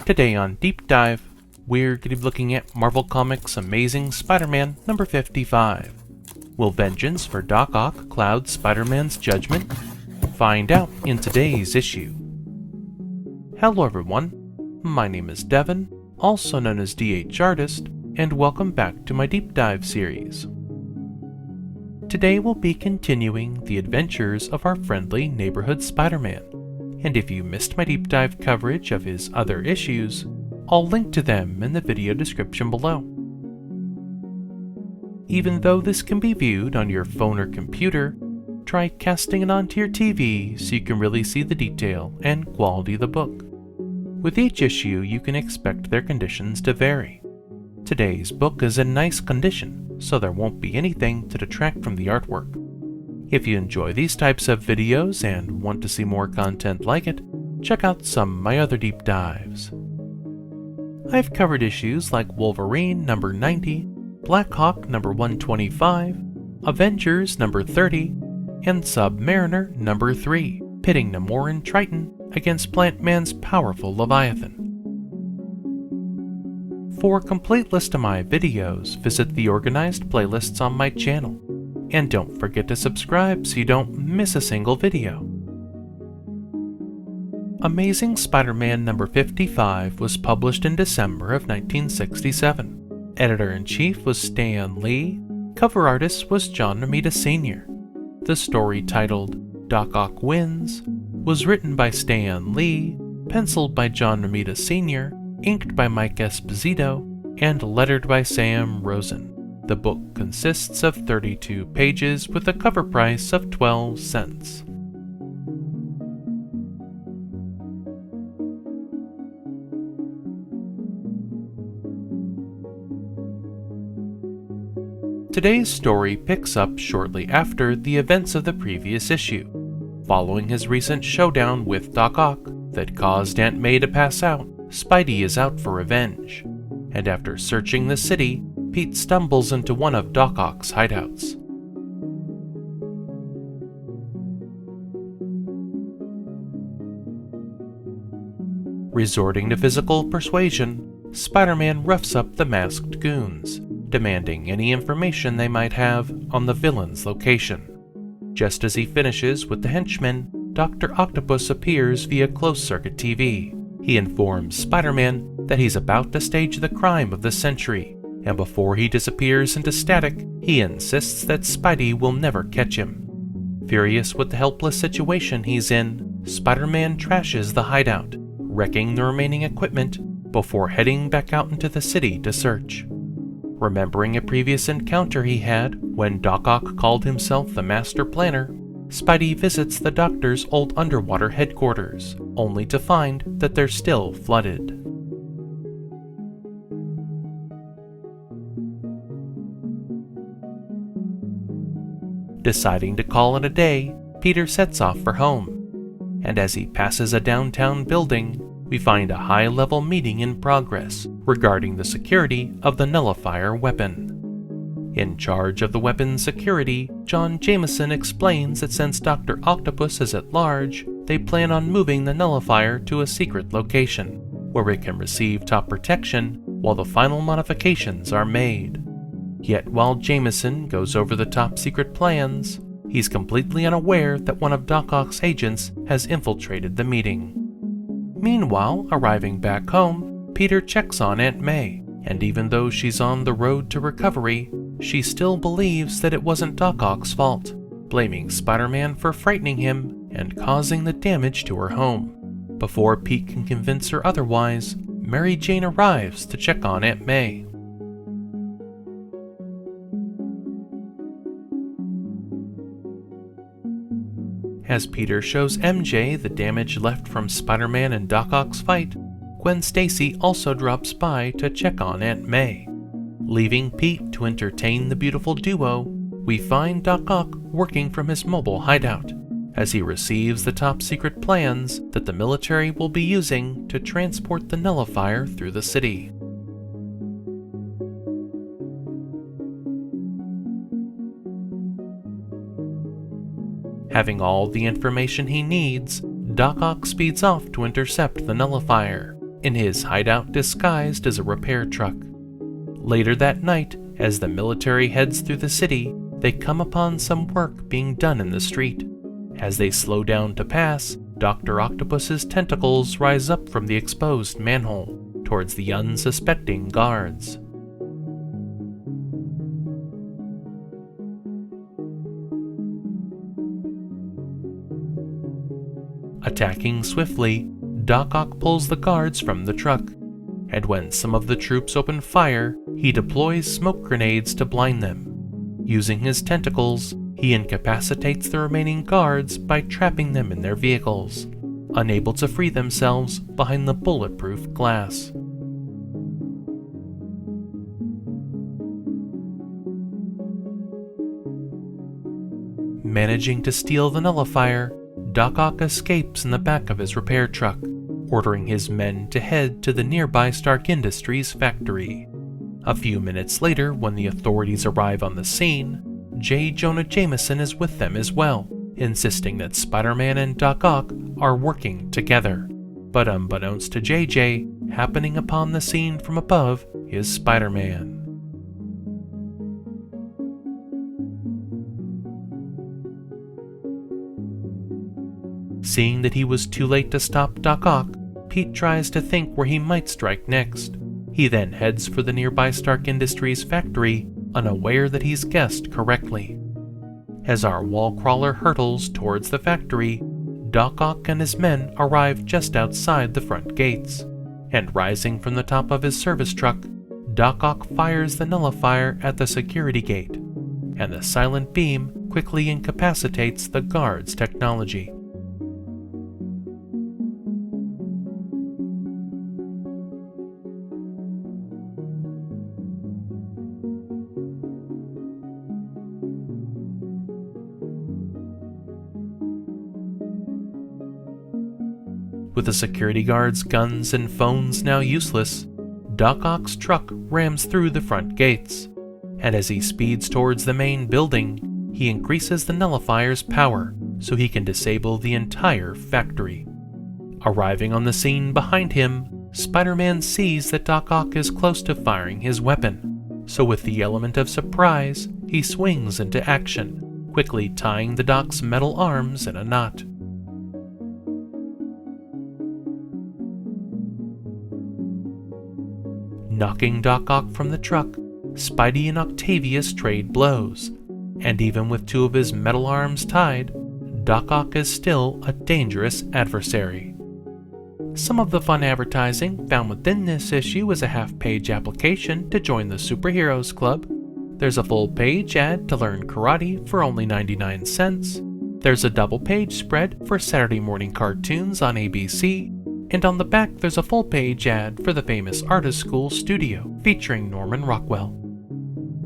Today on Deep Dive, we're going to be looking at Marvel Comics' Amazing Spider-Man number 55. Will vengeance for Doc Ock cloud Spider-Man's judgment? Find out in today's issue. Hello everyone, my name is Devin, also known as DH Artist, and welcome back to my Deep Dive series. Today we'll be continuing the adventures of our friendly neighborhood Spider-Man, and if you missed my deep dive coverage of his other issues, I'll link to them in the video description below. Even though this can be viewed on your phone or computer, try casting it onto your TV so you can really see the detail and quality of the book. With each issue, you can expect their conditions to vary. Today's book is in nice condition, so there won't be anything to detract from the artwork. If you enjoy these types of videos and want to see more content like it, check out some of my other deep dives. I've covered issues like Wolverine number 90, Black Hawk number 125, Avengers number 30, and Submariner number 3, pitting Namor and Triton against Plant Man's powerful Leviathan. For a complete list of my videos, visit the organized playlists on my channel. And don't forget to subscribe so you don't miss a single video. Amazing Spider-Man number 55 was published in December of 1967. Editor-in-chief was Stan Lee. Cover artist was John Romita Sr. The story, titled Doc Ock Wins, was written by Stan Lee, penciled by John Romita Sr., inked by Mike Esposito, and lettered by Sam Rosen. The book consists of 32 pages with a cover price of 12 cents. Today's story picks up shortly after the events of the previous issue, following his recent showdown with Doc Ock that caused Aunt May to pass out. Spidey is out for revenge, and after searching the city, Pete stumbles into one of Doc Ock's hideouts. Resorting to physical persuasion, Spider-Man roughs up the masked goons, demanding any information they might have on the villain's location. Just as he finishes with the henchmen, Dr. Octopus appears via closed-circuit TV. He informs Spider-Man that he's about to stage the crime of the century, and before he disappears into static, he insists that Spidey will never catch him. Furious with the helpless situation he's in, Spider-Man trashes the hideout, wrecking the remaining equipment before heading back out into the city to search. Remembering a previous encounter he had when Doc Ock called himself the Master Planner, Spidey visits the Doctor's old underwater headquarters, only to find that they're still flooded. Deciding to call it a day, Peter sets off for home, and as he passes a downtown building, we find a high-level meeting in progress regarding the security of the nullifier weapon. In charge of the weapon's security, John Jameson explains that since Dr. Octopus is at large, they plan on moving the nullifier to a secret location, where it can receive top protection while the final modifications are made. Yet while Jameson goes over the top-secret plans, he's completely unaware that one of Doc Ock's agents has infiltrated the meeting. Meanwhile, arriving back home, Peter checks on Aunt May, and even though she's on the road to recovery, she still believes that it wasn't Doc Ock's fault, blaming Spider-Man for frightening him and causing the damage to her home. Before Pete can convince her otherwise, Mary Jane arrives to check on Aunt May. As Peter shows MJ the damage left from Spider-Man and Doc Ock's fight, Gwen Stacy also drops by to check on Aunt May. Leaving Pete to entertain the beautiful duo, we find Doc Ock working from his mobile hideout, as he receives the top-secret plans that the military will be using to transport the nullifier through the city. Having all the information he needs, Doc Ock speeds off to intercept the nullifier, in his hideout disguised as a repair truck. Later that night, as the military heads through the city, they come upon some work being done in the street. As they slow down to pass, Dr. Octopus's tentacles rise up from the exposed manhole towards the unsuspecting guards. Attacking swiftly, Doc Ock pulls the guards from the truck, and when some of the troops open fire, he deploys smoke grenades to blind them. Using his tentacles, he incapacitates the remaining guards by trapping them in their vehicles, unable to free themselves behind the bulletproof glass. Managing to steal the nullifier, Doc Ock escapes in the back of his repair truck, ordering his men to head to the nearby Stark Industries factory. A few minutes later, when the authorities arrive on the scene, J. Jonah Jameson is with them as well, insisting that Spider-Man and Doc Ock are working together. But unbeknownst to JJ, happening upon the scene from above is Spider-Man. Seeing that he was too late to stop Doc Ock, Pete tries to think where he might strike next. He then heads for the nearby Stark Industries factory, unaware that he's guessed correctly. As our wall crawler hurtles towards the factory, Doc Ock and his men arrive just outside the front gates, and rising from the top of his service truck, Doc Ock fires the nullifier at the security gate, and the silent beam quickly incapacitates the guard's technology. With the security guards' guns and phones now useless, Doc Ock's truck rams through the front gates, and as he speeds towards the main building, he increases the nullifier's power so he can disable the entire factory. Arriving on the scene behind him, Spider-Man sees that Doc Ock is close to firing his weapon, so with the element of surprise, he swings into action, quickly tying the Doc's metal arms in a knot. Knocking Doc Ock from the truck, Spidey and Octavius trade blows, and even with two of his metal arms tied, Doc Ock is still a dangerous adversary. Some of the fun advertising found within this issue is a half-page application to join the Superheroes Club. There's a full-page ad to learn karate for only 99 cents. There's a double-page spread for Saturday morning cartoons on ABC. And on the back there's a full-page ad for the famous Artist School studio featuring Norman Rockwell.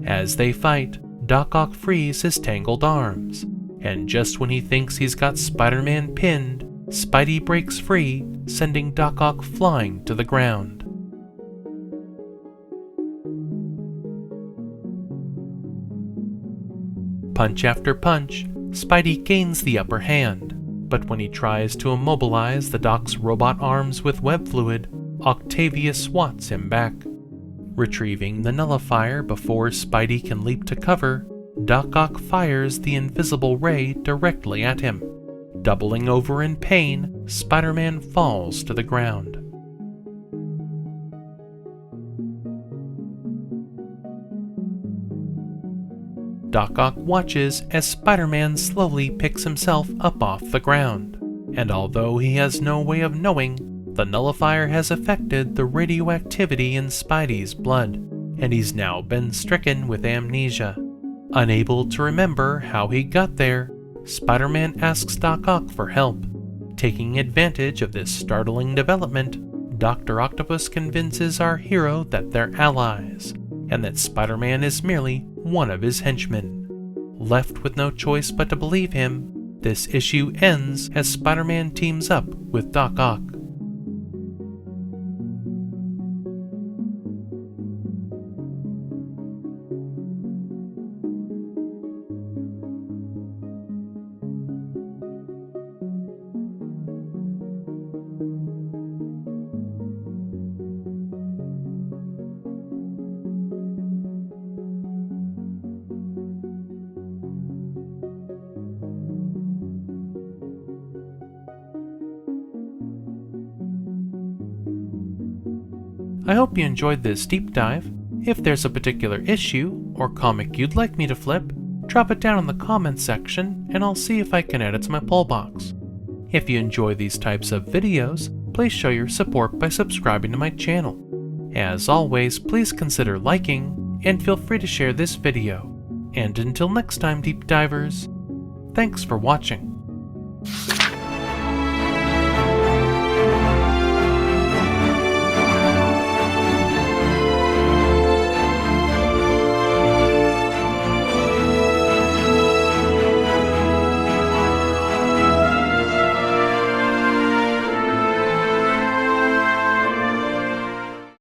As they fight, Doc Ock frees his tangled arms, and just when he thinks he's got Spider-Man pinned, Spidey breaks free, sending Doc Ock flying to the ground. Punch after punch, Spidey gains the upper hand. But when he tries to immobilize the Doc's robot arms with web fluid, Octavius swats him back. Retrieving the nullifier before Spidey can leap to cover, Doc Ock fires the invisible ray directly at him. Doubling over in pain, Spider-Man falls to the ground. Doc Ock watches as Spider-Man slowly picks himself up off the ground, and although he has no way of knowing, the nullifier has affected the radioactivity in Spidey's blood, and he's now been stricken with amnesia. Unable to remember how he got there, Spider-Man asks Doc Ock for help. Taking advantage of this startling development, Dr. Octopus convinces our hero that they're allies, and that Spider-Man is merely one of his henchmen. Left with no choice but to believe him, this issue ends as Spider-Man teams up with Doc Ock. I hope you enjoyed this deep dive. If there's a particular issue or comic you'd like me to flip, drop it down in the comments section and I'll see if I can add it to my poll box. If you enjoy these types of videos, please show your support by subscribing to my channel. As always, please consider liking and feel free to share this video. And until next time, deep divers, thanks for watching.